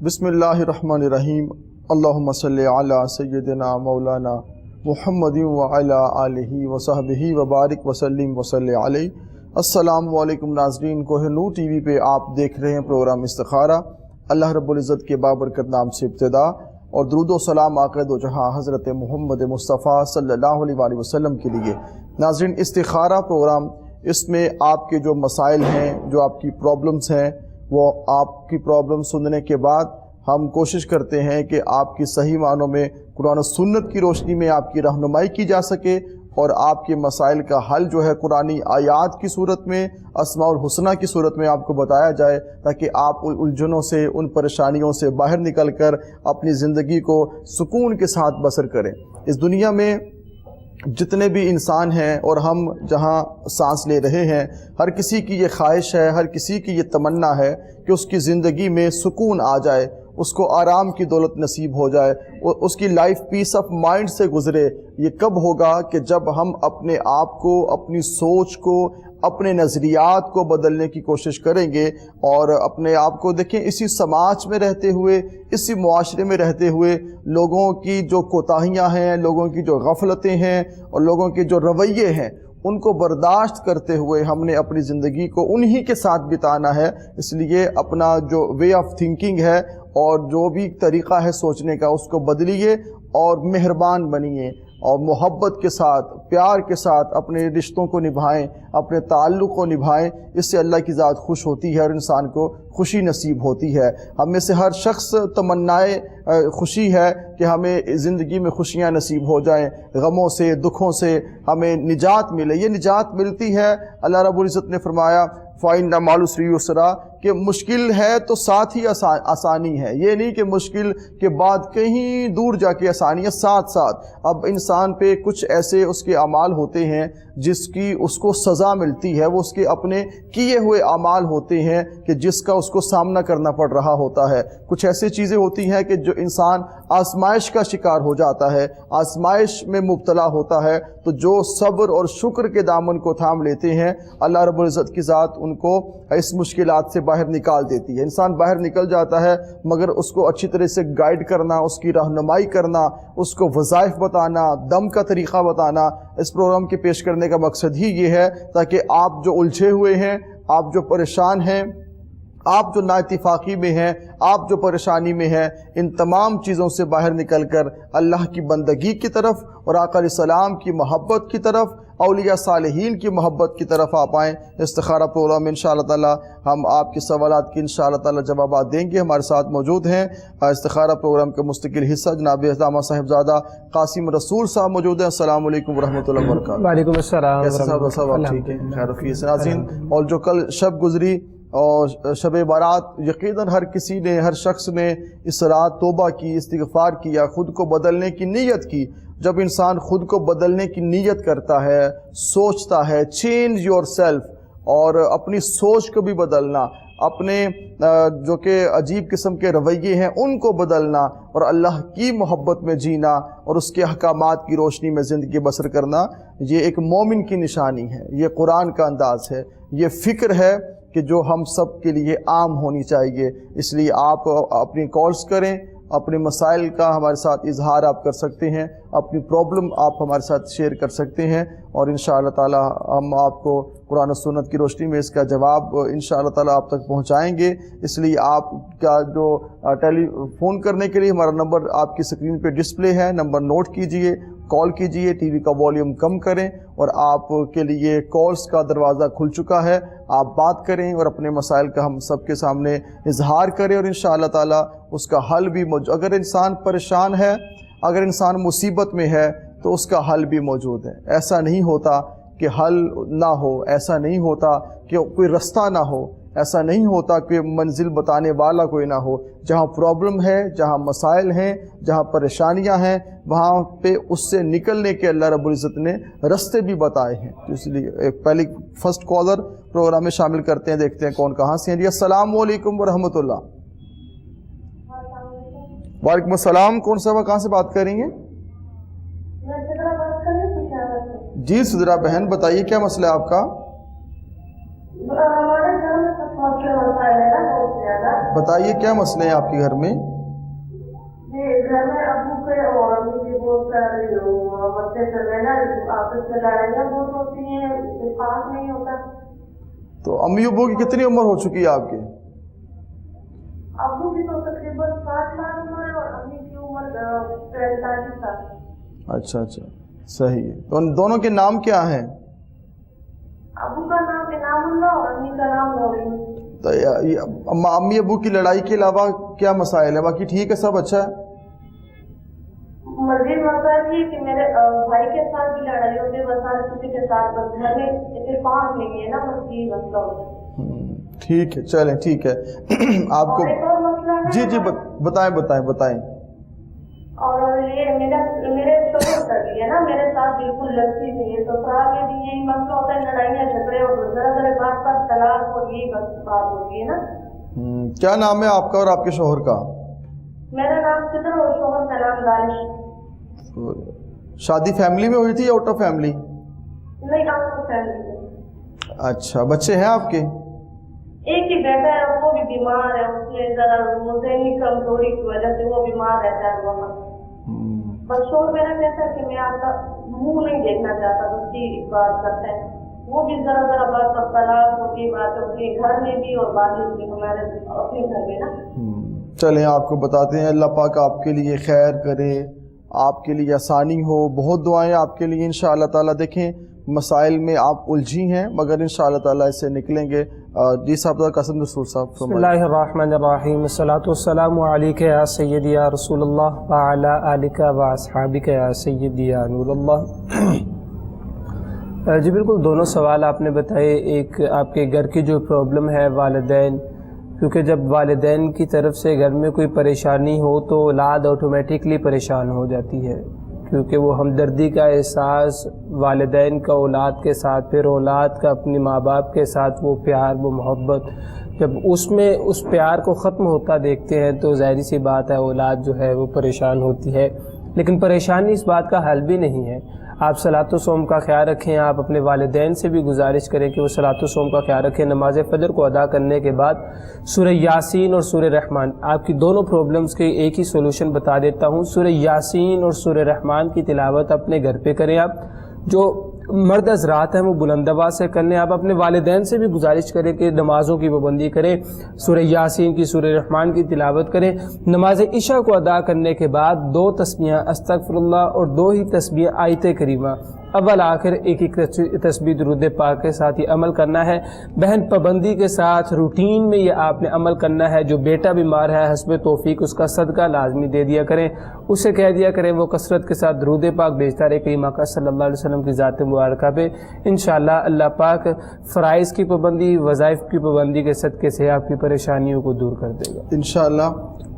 بسم اللہ الرحمن الرحیم اللہم صلی علی سیدنا مولانا محمد وعلی آلہ وصحبہ وبارک وسلم وصلی علیہ۔ السلام علیکم ناظرین، کوہ نور ٹی وی پہ آپ دیکھ رہے ہیں پروگرام استخارہ۔ اللہ رب العزت کے بابرکت نام سے ابتدا اور درود و سلام آقا دو جہاں حضرت محمد مصطفیٰ صلی اللہ علیہ وآلہ وسلم کے لیے۔ ناظرین، استخارہ پروگرام، اس میں آپ کے جو مسائل ہیں، جو آپ کی پرابلمز ہیں، وہ آپ کی پرابلم سننے کے بعد ہم کوشش کرتے ہیں کہ آپ کی صحیح معنوں میں قرآن و سنت کی روشنی میں آپ کی رہنمائی کی جا سکے اور آپ کے مسائل کا حل جو ہے قرآنی آیات کی صورت میں، اسماء الحسنہ کی صورت میں آپ کو بتایا جائے، تاکہ آپ الجھنوں سے، ان پریشانیوں سے باہر نکل کر اپنی زندگی کو سکون کے ساتھ بسر کریں۔ اس دنیا میں جتنے بھی انسان ہیں اور ہم جہاں سانس لے رہے ہیں، ہر کسی کی یہ خواہش ہے، ہر کسی کی یہ تمنا ہے کہ اس کی زندگی میں سکون آ جائے، اس کو آرام کی دولت نصیب ہو جائے، اس کی لائف پیس آف مائنڈ سے گزرے۔ یہ کب ہوگا کہ جب ہم اپنے آپ کو، اپنی سوچ کو، اپنے نظریات کو بدلنے کی کوشش کریں گے اور اپنے آپ کو دیکھیں، اسی سماج میں رہتے ہوئے، اسی معاشرے میں رہتے ہوئے لوگوں کی جو کوتاہیاں ہیں، لوگوں کی جو غفلتیں ہیں اور لوگوں کے جو رویے ہیں، ان کو برداشت کرتے ہوئے ہم نے اپنی زندگی کو انہی کے ساتھ بتانا ہے۔ اس لیے اپنا جو وے آف تھنکنگ ہے اور جو بھی طریقہ ہے سوچنے کا، اس کو بدلیے اور مہربان بنیے اور محبت کے ساتھ، پیار کے ساتھ اپنے رشتوں کو نبھائیں، اپنے تعلق کو نبھائیں۔ اس سے اللہ کی ذات خوش ہوتی ہے اور انسان کو خوشی نصیب ہوتی ہے۔ ہم میں سے ہر شخص تمنائے خوشی ہے کہ ہمیں زندگی میں خوشیاں نصیب ہو جائیں، غموں سے، دکھوں سے ہمیں نجات ملے۔ یہ نجات ملتی ہے، اللہ رب العزت نے فرمایا فَإِنَّ مَعَ الْعُسْرِ يُسْرًا، کہ مشکل ہے تو ساتھ ہی آسانی ہے۔ یہ نہیں کہ مشکل کے بعد کہیں دور جا کے آسانی ہے، ساتھ ساتھ۔ اب انسان پہ کچھ ایسے اس کے اعمال ہوتے ہیں جس کی اس کو سزا ملتی ہے، وہ اس کے اپنے کیے ہوئے اعمال ہوتے ہیں کہ جس کا اس کو سامنا کرنا پڑ رہا ہوتا ہے۔ کچھ ایسی چیزیں ہوتی ہیں کہ جو انسان آزمائش کا شکار ہو جاتا ہے، آزمائش میں مبتلا ہوتا ہے، تو جو صبر اور شکر کے دامن کو تھام لیتے ہیں، اللہ رب العزت کی ذات ان کو اس مشکلات سے باہر نکال دیتی ہے۔ انسان باہر نکل جاتا ہے، مگر اس کو اچھی طرح سے گائیڈ کرنا، اس کی رہنمائی کرنا، اس کو وظائف بتانا، دم کا طریقہ بتانا، اس پروگرام کے پیش کرنے کا مقصد ہی یہ ہے تاکہ آپ جو الجھے ہوئے ہیں، آپ جو پریشان ہیں، آپ جو نااتفاقی میں ہیں، آپ جو پریشانی میں ہیں، ان تمام چیزوں سے باہر نکل کر اللہ کی بندگی کی طرف اور آقا علیہ السلام کی محبت کی طرف، اولیاء صالحین کی محبت کی طرف آپ آئیں۔ استخارہ پروگرام میں انشاءاللہ تعالی ہم آپ کے سوالات کی انشاءاللہ تعالی جوابات دیں گے۔ ہمارے ساتھ موجود ہیں استخارہ پروگرام کا مستقل حصہ جناب علامہ صاحبزادہ قاسم رسول صاحب موجود ہیں۔ السلام علیکم ورحمۃ اللہ وبرکاتہ۔ وعلیکم السلام۔ کیسے صاحب ٹھیک ہیں؟ خیر وفیت سے ناظرین، اور جو کل شب گزری اور شب بارات، یقیناً ہر کسی نے، ہر شخص نے اس رات توبہ کی، استغفار کیا، خود کو بدلنے کی نیت کی۔ جب انسان خود کو بدلنے کی نیت کرتا ہے، سوچتا ہے، چینج یور سیلف، اور اپنی سوچ کو بھی بدلنا، اپنے جو کہ عجیب قسم کے رویے ہیں ان کو بدلنا اور اللہ کی محبت میں جینا اور اس کے احکامات کی روشنی میں زندگی بسر کرنا، یہ ایک مومن کی نشانی ہے، یہ قرآن کا انداز ہے، یہ فکر ہے کہ جو ہم سب کے لیے عام ہونی چاہیے۔ اس لیے آپ اپنی کالز کریں، اپنے مسائل کا ہمارے ساتھ اظہار آپ کر سکتے ہیں، اپنی پرابلم آپ ہمارے ساتھ شیئر کر سکتے ہیں، اور انشاءاللہ تعالی ہم آپ کو قرآن و سنت کی روشنی میں اس کا جواب انشاءاللہ تعالی آپ تک پہنچائیں گے۔ اس لیے آپ کا جو ٹیلی فون کرنے کے لیے ہمارا نمبر آپ کی اسکرین پہ ڈسپلے ہے، نمبر نوٹ کیجئے، کال کیجئے، ٹی وی کا والیوم کم کریں، اور آپ کے لیے کالز کا دروازہ کھل چکا ہے۔ آپ بات کریں اور اپنے مسائل کا ہم سب کے سامنے اظہار کریں، اور انشاءاللہ تعالی اس کا حل بھی موجود۔ اگر انسان پریشان ہے، اگر انسان مصیبت میں ہے، تو اس کا حل بھی موجود ہے۔ ایسا نہیں ہوتا کہ حل نہ ہو، ایسا نہیں ہوتا کہ کوئی رستہ نہ ہو، ایسا نہیں ہوتا کہ منزل بتانے والا کوئی نہ ہو۔ جہاں پرابلم ہے، جہاں مسائل ہیں، جہاں پریشانیاں ہیں، وہاں پہ اس سے نکلنے کے اللہ رب العزت نے رستے بھی بتائے ہیں۔ اس لیے پہلی فرسٹ کالر پروگرام میں شامل کرتے ہیں، دیکھتے ہیں کون کہاں سے ہیں۔ جی السلام علیکم ورحمۃ اللہ۔ وعلیکم السلام، کون صاحبہ کہاں سے بات کر رہی ہیں؟ جی سدرا بہن، بتائیے کیا مسئلہ ہے آپ کا؟ بتائیے کیا مسئلے ہیں آپ کے گھر میں؟ جی گھر میں ابو کے اور امی کے بہت سارے مسئلے چل رہے ہیں نا, آپس میں لڑائیاں بہت ہوتی ہیں, اتفاق نہیں ہوتا. تو امی ابو کی کتنی عمر ہو چکی ہے آپ کے؟ ابو کی تو تقریباً 60 سال عمر ہے اور امی کی عمر 45 سال. اچھا اچھا صحیح ہے. تو ان دونوں کے نام کیا ہیں؟ ابو کا نام انعام اللہ اور امی کا نام نورین. تو امی ابو کی لڑائی کے علاوہ کیا مسائل ہے؟ باقی ٹھیک ہے, سب اچھا ہے؟ مزید مسئلہ یہ کہ میرے بھائی کے ساتھ بھی لڑائی ہوتی ہے, بس ہر کسی کے ساتھ, بس گھر میں اتفاق نہیں ہے نا, بس یہ مسئلہ ہوتا ہے. ٹھیک ہے, چلیں ٹھیک ہے. آپ کو ایک اور مسئلہ ہے جی جی بتائیں. اور یہ میرے شوہر کا بھی ہے نا, میرے ساتھ بالکل لگتی نہیں ہے, تو سسرال میں بھی یہی مسئلہ ہوتا ہے, لڑائیاں جھگڑے اور ذرا بات پر طلاق اور یہی بات ہوتی ہے نا. کیا نام ہے آپ کا اور آپ کے شوہر کا؟ میرا نام فطر اور شوہر کا نام دانش. شادی فیملی میں ہوئی تھی یا آؤٹ آف فیملی؟ نہیں, آؤٹ آف فیملی. اچھا, بچے ہیں آپ کے؟ ایک ہی بیٹا ہے, وہ بھی بیمار ہے, اس میں ذرا ذہنی کمزوری کی وجہ سے وہ بیمار رہتا ہے وہاں. بس شوہر میرا کہتا ہے کہ میں آپ کا منہ نہیں دیکھنا چاہتا, بس یہ بات کرتا ہے. وہ بھی ذرا بات پر طلاق ہوتی بات ہوتی ہے, گھر میں بھی اور باہر بھی, ہمارے اپنے گھر میں نا. چلیں آپ کو بتاتے ہیں, اللہ پاک آپ کے لیے خیر کرے, آپ کے لیے آسانی ہو. بہت دعائیں آپ کے لیے انشاءاللہ تعالیٰ. دیکھیں مسائل میں آپ الجھی ہیں مگر انشاءاللہ تعالیٰ اس سے نکلیں گے. جی صاحب, قاسم رسول صاحب. بسم اللہ الرحمن الرحیم, الصلاۃ والسلام علیک یا سیدی یا رسول اللہ وعلی آلک و اصحابک یا سیدی یا نور اللہ. جی بالکل, دونوں سوال آپ نے بتائے. ایک آپ کے گھر کی جو پرابلم ہے والدین, کیونکہ جب والدین کی طرف سے گھر میں کوئی پریشانی ہو تو اولاد آٹومیٹکلی پریشان ہو جاتی ہے, کیونکہ وہ ہمدردی کا احساس والدین کا اولاد کے ساتھ, پھر اولاد کا اپنے ماں باپ کے ساتھ وہ پیار, وہ محبت, جب اس میں اس پیار کو ختم ہوتا دیکھتے ہیں تو ظاہری سی بات ہے اولاد جو ہے وہ پریشان ہوتی ہے. لیکن پریشانی اس بات کا حل بھی نہیں ہے. آپ صلاۃ و صوم کا خیال رکھیں. آپ اپنے والدین سے بھی گزارش کریں کہ وہ صلاۃ و صوم کا خیال رکھیں. نماز فجر کو ادا کرنے کے بعد سورہ یاسین اور سورہ رحمان, آپ کی دونوں پرابلمز کے ایک ہی سولوشن بتا دیتا ہوں. سورہ یاسین اور سورہ رحمان کی تلاوت اپنے گھر پہ کریں. آپ جو مرد حضرات ہیں وہ بلند آواز سے کرنے. آپ اپنے والدین سے بھی گزارش کریں کہ نمازوں کی پابندی کریں, سورہ یاسین کی, سورہ رحمان کی تلاوت کریں. نماز عشاء کو ادا کرنے کے بعد 2 تسبیحاں استغفر اللہ اور 2 ہی تسبیحاں آیت کریمہ, اول آخر ایک تسبیح درود پاک کے ساتھ یہ عمل کرنا ہے. بہن پابندی کے ساتھ روٹین میں یہ آپ نے عمل کرنا ہے. جو بیٹا بیمار ہے حسب توفیق اس کا صدقہ لازمی دے دیا کریں, اسے کہہ دیا کریں وہ کثرت کے ساتھ درود پاک بھیجتا رہے کریم آقا صلی اللہ علیہ وسلم کی ذات مبارکہ پہ. انشاءاللہ اللہ پاک فرائض کی پابندی, وظائف کی پابندی کے صدقے سے آپ کی پریشانیوں کو دور کر دے گا. انشاءاللہ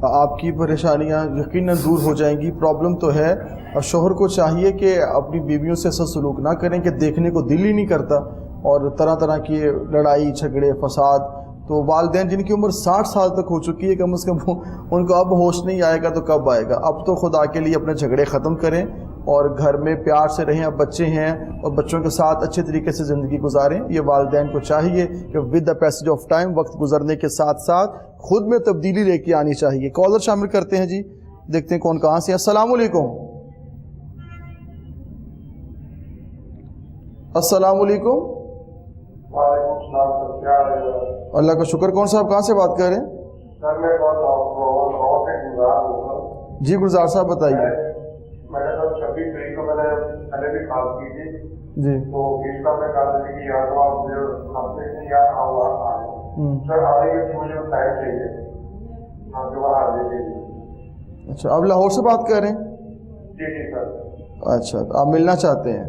آپ کی پریشانیاں یقیناً دور ہو جائیں گی. پرابلم تو ہے, اور شوہر کو چاہیے کہ اپنی بیویوں سے ایسا سلوک نہ کریں کہ دیکھنے کو دل ہی نہیں کرتا, اور طرح طرح کی لڑائی جھگڑے فساد. تو والدین جن کی عمر 60 سال تک ہو چکی ہے, کم از کم ان کو اب ہوش نہیں آئے گا تو کب آئے گا. اب تو خدا کے لیے اپنے جھگڑے ختم کریں اور گھر میں پیار سے رہیں. اب بچے ہیں اور بچوں کے ساتھ اچھے طریقے سے زندگی گزاریں. یہ والدین کو چاہیے کہ with the passage of time, وقت گزرنے کے ساتھ ساتھ خود میں تبدیلی لے کے آنی چاہیے. کالر شامل کرتے ہیں جی, دیکھتے ہیں کون کہاں سے. السلام علیکم. السلام علیکم. وعلیکم السلام سر, کیا حال ہے؟ اللہ کا شکر. کون صاحب کہاں سے بات کر رہے ہیں؟ سر میں بہت گزار ہوں. جی گلزار صاحب بتائیے. میں نے سر 26 تاریخ کو میں نے پہلے بھی کال کی تھی جی, تو اس کا میں کہا تھا کہ یا تو آپ مجھے ہفتے سے یا سر آنے کے مجھے ٹائم چاہیے آپ کے وہاں آنے کے لیے. اچھا, آپ لاہور سے بات کر رہے ہیں؟ جی جی سر. اچھا, آپ ملنا چاہتے ہیں؟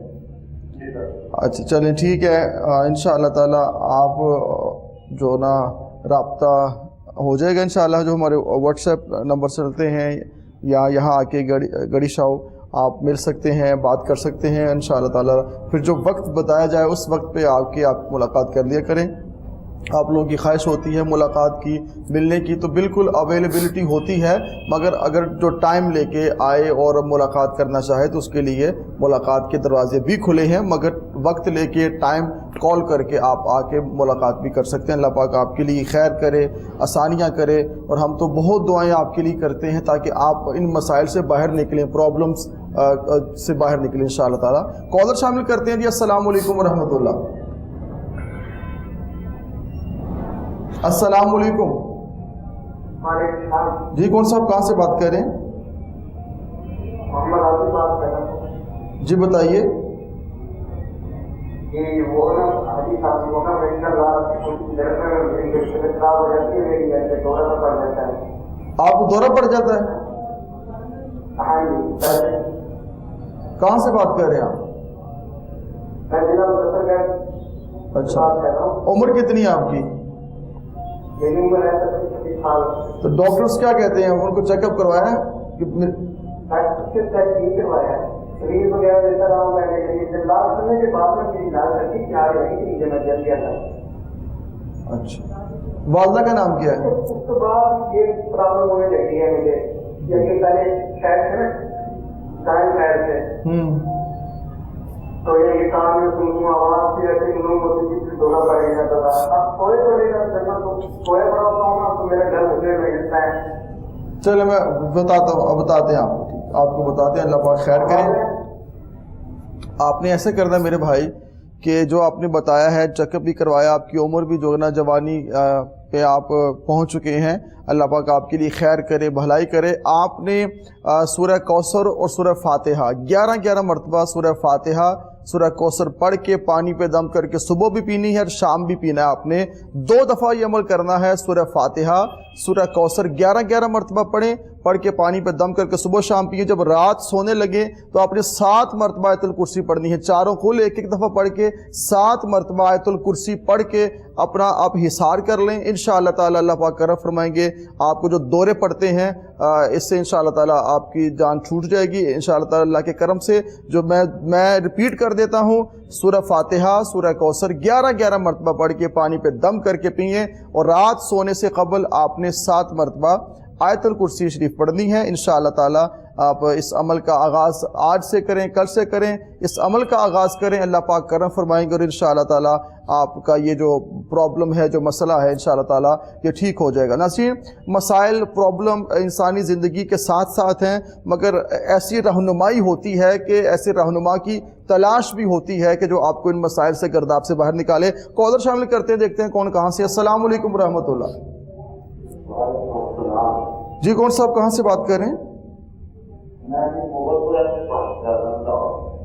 جی سر. اچھا چلیں ٹھیک ہے. انشاءاللہ تعالیٰ آپ جو نا رابطہ ہو جائے گا انشاءاللہ. جو ہمارے واٹس ایپ نمبر چلتے ہیں یا یہاں آ کے گڑی شاؤ آپ مل سکتے ہیں, بات کر سکتے ہیں انشاءاللہ تعالیٰ. پھر جو وقت بتایا جائے اس وقت پہ آ کے آپ ملاقات کر لیا کریں. آپ لوگوں کی خواہش ہوتی ہے ملاقات کی، ملنے کی، تو بالکل اویلیبلٹی ہوتی ہے، مگر اگر جو ٹائم لے کے آئے اور ملاقات کرنا چاہے تو اس کے لیے ملاقات کے دروازے بھی کھلے ہیں، مگر وقت لے کے ٹائم کال کر کے آپ آ کے ملاقات بھی کر سکتے ہیں۔ اللہ پاک آپ کے لیے خیر کرے، آسانیاں کرے، اور ہم تو بہت دعائیں آپ کے لیے کرتے ہیں تاکہ آپ ان مسائل سے باہر نکلیں، پرابلمس سے باہر نکلیں انشاءاللہ تعالیٰ۔ کالر شامل کرتے ہیں جی۔ السلام علیکم ورحمۃ اللہ۔ السلام علیکم جی، کون صاحب کہاں سے بات کر رہے ہیں؟ محمد عاصم بات کر رہا ہوں جی بتائیے۔ کہ وہ نا حاجی صاحب کو نا میڈیکل رات میری طبیعت خراب ہو جاتی ہے، میری گھر سے دورہ پڑ جاتا ہے۔ آپ کو دورہ پڑ جاتا ہے؟ ہاں جی۔ کہاں سے بات کر رہے ہیں آپ؟ میں ضلع مظفر گڑھ اچھا، بات کر رہا ہوں۔ عمر کتنی ہے آپ کی؟ میری عمر ہے 36 سال۔ تو ڈاکٹرز کیا کہتے ہیں؟ ان کو چیک اپ کروایا ہے؟ چیک نہیں کروایا ہے، ریل وغیرہ دیتا رہا ہوں میں نے، لیکن علاج کرنے کے بعد میں میری علاج رکھی کہ آ رہی تھی مجھے میں جل گیا تھا۔ اچھا، والدہ کا نام کیا ہے؟ اس کے بعد یہ پرابلم ہونے لگی ہے مجھے، کیونکہ پہلے شاید تھے نا ٹائم شاید تھے تو یہ کام میں سنوں آواز بھی ایسی سنوں ہوتی تھی، دورہ پڑے جاتا تھا۔ اب سوئے پڑے گا سوئے پڑا ہوتا ہوں نا تو میرا گھر اٹھنے میں گرتا ہے۔ چلے میں بتاتا ہوں، اب بتاتے ہیں آپ کو بتاتے ہیں، اللہ پاک خیر کریں۔ آپ نے ایسے کرنا میرے بھائی کہ جو آپ نے بتایا ہے، چیک اپ بھی کروایا، آپ کی عمر بھی جو ہے نا جوانی پہ آپ پہنچ چکے ہیں، اللہ پاک آپ کے لیے خیر کرے، بھلائی کرے۔ آپ نے سورہ کوثر اور سورہ فاتحہ 11 مرتبہ سورہ فاتحہ سورہ کوثر پڑھ کے پانی پہ دم کر کے صبح بھی پینی ہے اور شام بھی پینا ہے۔ آپ نے 2 دفعہ یہ عمل کرنا ہے، سورہ فاتحہ سورہ کوثر 11 مرتبہ پڑھ کے پانی پہ دم کر کے صبح شام پیے۔ جب رات سونے لگے تو آپ نے 7 مرتبہ آیت الکرسی پڑھنی ہے، چاروں کل ایک دفعہ پڑھ کے 7 مرتبہ آیت الکرسی پڑھ کے اپنا آپ حصار کر لیں۔ انشاءاللہ تعالی اللہ پاک کرم فرمائیں گے، آپ کو جو دورے پڑتے ہیں اس سے انشاءاللہ تعالی آپ کی جان چھوٹ جائے گی انشاءاللہ تعالی اللہ کے کرم سے۔ جو میں ریپیٹ کر دیتا ہوں، سورہ فاتحہ سورہ کوثر 11 مرتبہ پڑھ کے پانی پہ دم کر کے پئیں، اور رات سونے سے قبل آپ نے 7 مرتبہ آیت الکرسی شریف پڑھنی ہے۔ انشاءاللہ تعالی آپ اس عمل کا آغاز آج سے کریں، کل سے کریں، اس عمل کا آغاز کریں، اللہ پاک کرم فرمائیں گے، اور انشاءاللہ تعالی آپ کا یہ جو پرابلم ہے، جو مسئلہ ہے، انشاءاللہ تعالی یہ ٹھیک ہو جائے گا۔ ناظرین، مسائل پرابلم انسانی زندگی کے ساتھ ساتھ ہیں، مگر ایسی رہنمائی ہوتی ہے کہ ایسے رہنما کی تلاش بھی ہوتی ہے کہ جو آپ کو ان مسائل سے گرداب سے باہر نکالے۔ کالر شامل کرتے ہیں، دیکھتے ہیں کون کہاں سے۔ السلام علیکم ورحمۃ اللہ جی، کون صاحب کہاں سے بات کر رہے ہیں؟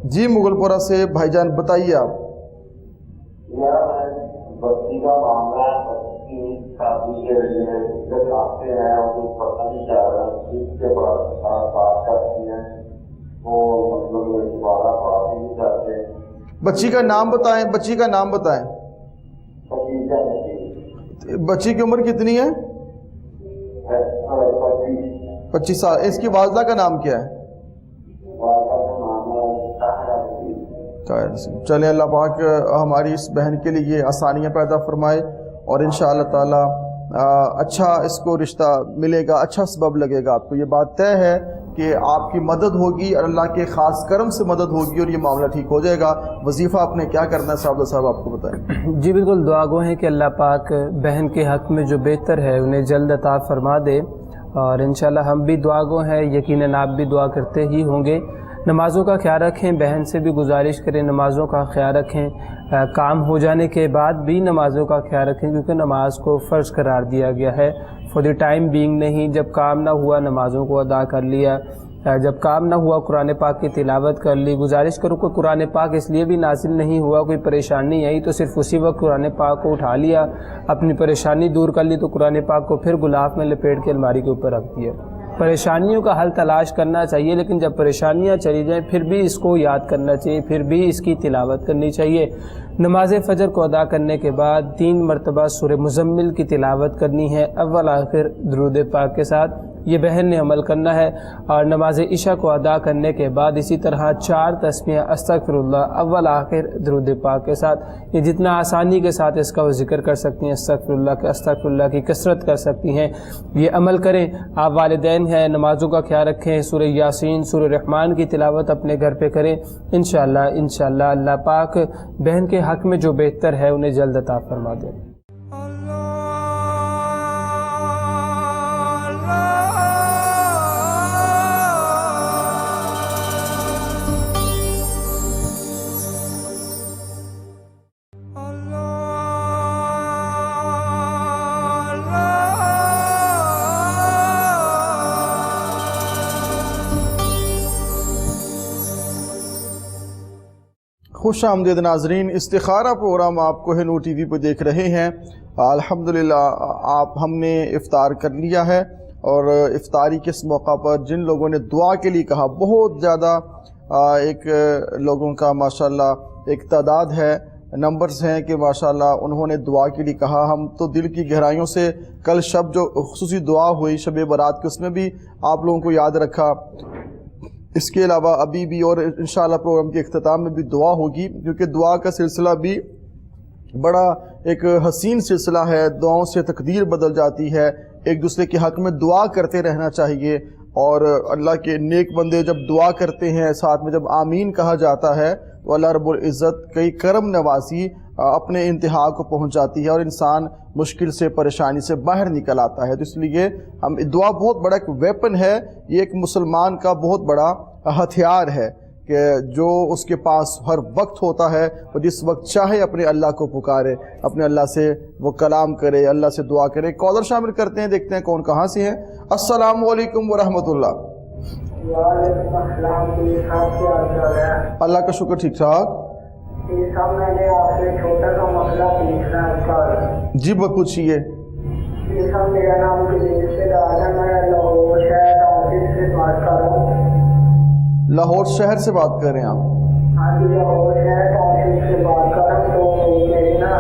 جی مغل پورہ سے بھائی جان، بتائیے آپ۔ بچی کا معاملہ ہے، بچی کی شادی کے لیے جب آتے ہیں وہ پتہ نہیں چل رہا اس کے بعد بات کرتی ہیں، وہ مطلب دوبارہ بات نہیں کرتے۔ بچی کا نام بتائیں، بچی کا نام بتائیں۔ بچی کی عمر کتنی ہے؟ 25 سال۔ اس کی والدہ کا نام کیا ہے؟ چلیں اللہ پاک ہماری اس بہن کے لیے یہ آسانیاں پیدا فرمائے، اور انشاءاللہ تعالی اچھا اس کو رشتہ ملے گا، اچھا سبب لگے گا۔ آپ کو یہ بات طے ہے کہ آپ کی مدد ہوگی اور اللہ کے خاص کرم سے مدد ہوگی اور یہ معاملہ ٹھیک ہو جائے گا۔ وظیفہ آپ نے کیا کرنا ہے صاحب آپ کو بتائیں۔ جی بالکل، دعا گو ہیں کہ اللہ پاک بہن کے حق میں جو بہتر ہے انہیں جلد عطا فرما دے، اور انشاءاللہ ہم بھی دعا گو ہیں، یقیناً آپ بھی دعا کرتے ہی ہوں گے۔ نمازوں کا خیال رکھیں، بہن سے بھی گزارش کریں نمازوں کا خیال رکھیں، کام ہو جانے کے بعد بھی نمازوں کا خیال رکھیں، کیونکہ نماز کو فرض قرار دیا گیا ہے فور دی ٹائم بینگ نہیں۔ جب کام نہ ہوا نمازوں کو ادا کر لیا، جب کام نہ ہوا قرآن پاک کی تلاوت کر لی۔ گزارش کروں کہ قرآن پاک اس لیے بھی نازل نہیں ہوا، کوئی پریشانی آئی تو صرف اسی وقت قرآن پاک کو اٹھا لیا، اپنی پریشانی دور کر لی، تو قرآن پاک کو پھر غلاف میں لپیٹ کے الماری کے اوپر رکھ دیا۔ پریشانیوں کا حل تلاش کرنا چاہیے، لیکن جب پریشانیاں چلی جائیں پھر بھی اس کو یاد کرنا چاہیے، پھر بھی اس کی تلاوت کرنی چاہیے۔ نماز فجر کو ادا کرنے کے بعد 3 مرتبہ سورہ مزمل کی تلاوت کرنی ہے، اول آخر درود پاک کے ساتھ۔ یہ بہن نے عمل کرنا ہے، اور نماز عشاء کو ادا کرنے کے بعد اسی طرح 4 تسمیہ استغفر اللہ اول آخر درود پاک کے ساتھ، یہ جتنا آسانی کے ساتھ اس کا وہ ذکر کر سکتی ہیں، استغفر اللہ کی کثرت کر سکتی ہیں، یہ عمل کریں۔ آپ والدین ہیں، نمازوں کا خیال رکھیں، سورہ یاسین، سورہ رحمان کی تلاوت اپنے گھر پہ کریں، انشاءاللہ اللہ پاک بہن کے حق میں جو بہتر ہے انہیں جلد عطا فرما دیں۔ خوش آمدید ناظرین، استخارہ پروگرام آپ کو نور ٹی وی پہ دیکھ رہے ہیں۔ الحمدللہ ہم نے افطار کر لیا ہے، اور افطاری کے اس موقع پر جن لوگوں نے دعا کے لیے کہا، بہت زیادہ ایک لوگوں کا ماشاءاللہ ایک تعداد ہے، نمبرز ہیں کہ ماشاءاللہ انہوں نے دعا کے لیے کہا۔ ہم تو دل کی گہرائیوں سے کل شب جو خصوصی دعا ہوئی شب برات کی، اس میں بھی آپ لوگوں کو یاد رکھا۔ اس کے علاوہ ابھی بھی اور انشاءاللہ پروگرام کے اختتام میں بھی دعا ہوگی، کیونکہ دعا کا سلسلہ بھی بڑا ایک حسین سلسلہ ہے، دعاؤں سے تقدیر بدل جاتی ہے، ایک دوسرے کے حق میں دعا کرتے رہنا چاہیے، اور اللہ کے نیک بندے جب دعا کرتے ہیں، ساتھ میں جب آمین کہا جاتا ہے تو اللہ رب العزت کئی کرم نوازی اپنے انتہا کو پہنچ جاتی ہے، اور انسان مشکل سے پریشانی سے باہر نکل آتا ہے۔ تو اس لیے دعا بہت بڑا ایک ویپن ہے، یہ ایک مسلمان کا بہت بڑا ہتھیار ہے کہ جو اس کے پاس ہر وقت ہوتا ہے، وہ جس وقت چاہے اپنے اللہ کو پکارے، اپنے اللہ سے وہ کلام کرے، اللہ سے دعا کرے۔ کالر شامل کرتے ہیں، دیکھتے ہیں کون کہاں سے ہیں۔ السلام علیکم ورحمۃ اللہ۔ وعلیکم السلام، اللہ کا شکر، ٹھیک ٹھاک۔ صاحب میں نے آپ سے چھوٹا سا مسئلہ پوچھنا ہے۔ جی پوچھیے۔ صاحب میرا نام رشتے دار ہے، میں لاہور شہر آفس سے بات کر رہا ہوں۔ لاہور شہر سے بات کر رہے ہیں آپ؟ ہاں جی، لاہور شہر آفس سے بات کر رہا ہوں۔ تو میری نا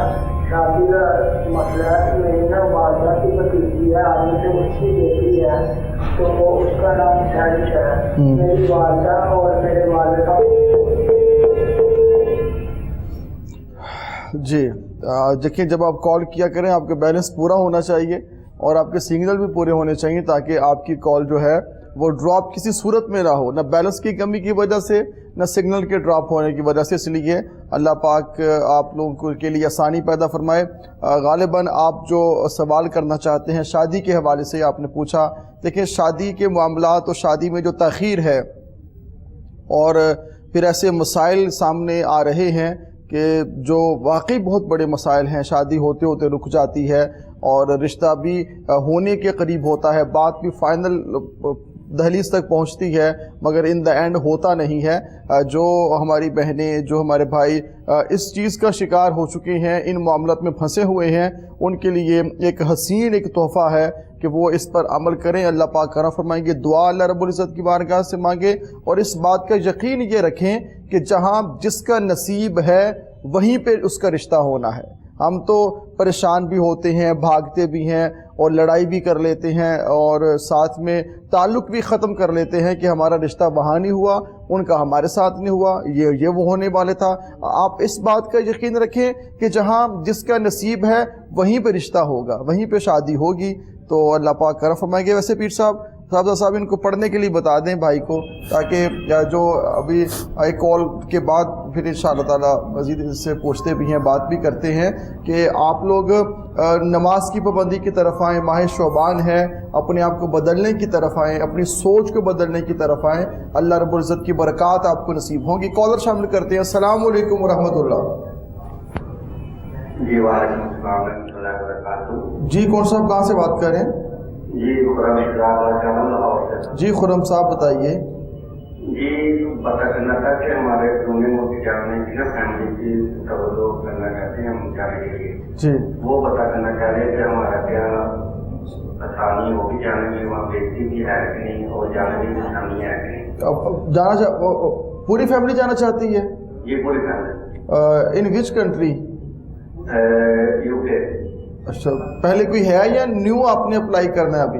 شادی کا مسئلہ ہے، میری نا والدہ کی بھتیجی ہے، آدمی سے اس کی بیٹی ہے، تو وہ اس کا نام شہر ہے۔ میری والدہ اور میرے والد کا جی دیکھیں، جب آپ کال کیا کریں آپ کا بیلنس پورا ہونا چاہیے، اور آپ کے سگنل بھی پورے ہونے چاہیے، تاکہ آپ کی کال جو ہے وہ ڈراپ کسی صورت میں نہ ہو، نہ بیلنس کی کمی کی وجہ سے، نہ سگنل کے ڈراپ ہونے کی وجہ سے۔ اس لیے اللہ پاک آپ لوگوں کے لیے آسانی پیدا فرمائے۔ غالباً آپ جو سوال کرنا چاہتے ہیں شادی کے حوالے سے آپ نے پوچھا، دیکھیں شادی کے معاملات اور شادی میں جو تاخیر ہے، اور پھر ایسے مسائل سامنے آ رہے ہیں کہ جو واقعی بہت بڑے مسائل ہیں، شادی ہوتے ہوتے رک جاتی ہے، اور رشتہ بھی ہونے کے قریب ہوتا ہے، بات بھی فائنل دہلیز تک پہنچتی ہے، مگر ان دا اینڈ ہوتا نہیں ہے۔ جو ہماری بہنیں، جو ہمارے بھائی اس چیز کا شکار ہو چکے ہیں، ان معاملات میں پھنسے ہوئے ہیں، ان کے لیے ایک حسین ایک تحفہ ہے کہ وہ اس پر عمل کریں۔ اللہ پاک کرم فرمائیں گے، دعا اللہ رب العزت کی بارگاہ سے مانگیں، اور اس بات کا یقین یہ رکھیں کہ جہاں جس کا نصیب ہے وہیں پہ اس کا رشتہ ہونا ہے۔ ہم تو پریشان بھی ہوتے ہیں، بھاگتے بھی ہیں، اور لڑائی بھی کر لیتے ہیں، اور ساتھ میں تعلق بھی ختم کر لیتے ہیں کہ ہمارا رشتہ وہاں نہیں ہوا، ان کا ہمارے ساتھ نہیں ہوا، یہ وہ ہونے والے تھا۔ آپ اس بات کا یقین رکھیں کہ جہاں جس کا نصیب ہے وہیں پہ رشتہ ہوگا، وہیں پہ شادی ہوگی۔ تو اللہ پاک کرم فرمائیں گے۔ ویسے پیر صاحب ان کو پڑھنے کے لیے بتا دیں بھائی کو، تاکہ جو ابھی ایک کال کے بعد پھر انشاءاللہ تعالی مزید اس سے پوچھتے بھی ہیں، بات بھی کرتے ہیں کہ آپ لوگ نماز کی پابندی کی طرف آئیں، ماہ شعبان ہے، اپنے آپ کو بدلنے کی طرف آئیں، اپنی سوچ کو بدلنے کی طرف آئیں، اللہ رب العزت کی برکات آپ کو نصیب ہوں گی۔ کالر شامل کرتے ہیں۔ السلام علیکم ورحمۃ اللہ۔ جی وعلیکم السلام ورحمۃ اللہ وبرکاتہ۔ جی کون صاحب کہاں سے بات کر رہے ہیں؟ جی خرم صاحب، جی خرم صاحب بتائیے۔ جی پتہ کرنا تھا کہ ہمارے پونے موتی جانے کی نا فیملی کی توجہ کرنا چاہتے ہیں ہم جانے کے لیے، جی وہ پتہ کرنا چاہ رہے ہیں کہ ہمارا کیا آسانی ہوگی جانے میں، وہاں بیٹی بھی ہے کہ نہیں، اور جانے میں آسانی ہے کہ نہیں؟ پوری فیملی جانا چاہتی ہے؟ جی پوری family. In which country? You کے۔ اچھا، پہلے کوئی ہے یا نیو آپ نے اپلائی کرنا ہے ابھی؟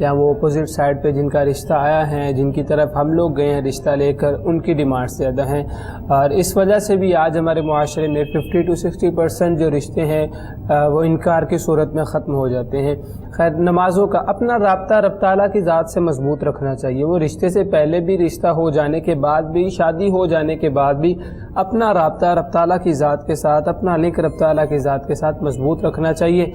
یا وہ اپوزٹ سائڈ پہ جن کا رشتہ آیا ہے، جن کی طرف ہم لوگ گئے ہیں رشتہ لے کر، ان کی ڈیمانڈ زیادہ ہیں، اور اس وجہ سے بھی آج ہمارے معاشرے میں 50 to 60% جو رشتے ہیں وہ انکار کی صورت میں ختم ہو جاتے ہیں۔ خیر، نمازوں کا اپنا رابطہ رب تعالیٰ کی ذات سے مضبوط رکھنا چاہیے۔ وہ رشتے سے پہلے بھی، رشتہ ہو جانے کے بعد بھی، شادی ہو جانے کے بعد بھی اپنا رابطہ رب تعالیٰ کی ذات کے ساتھ، اپنا لنک رب تعالیٰ کی ذات کے ساتھ مضبوط رکھنا چاہیے۔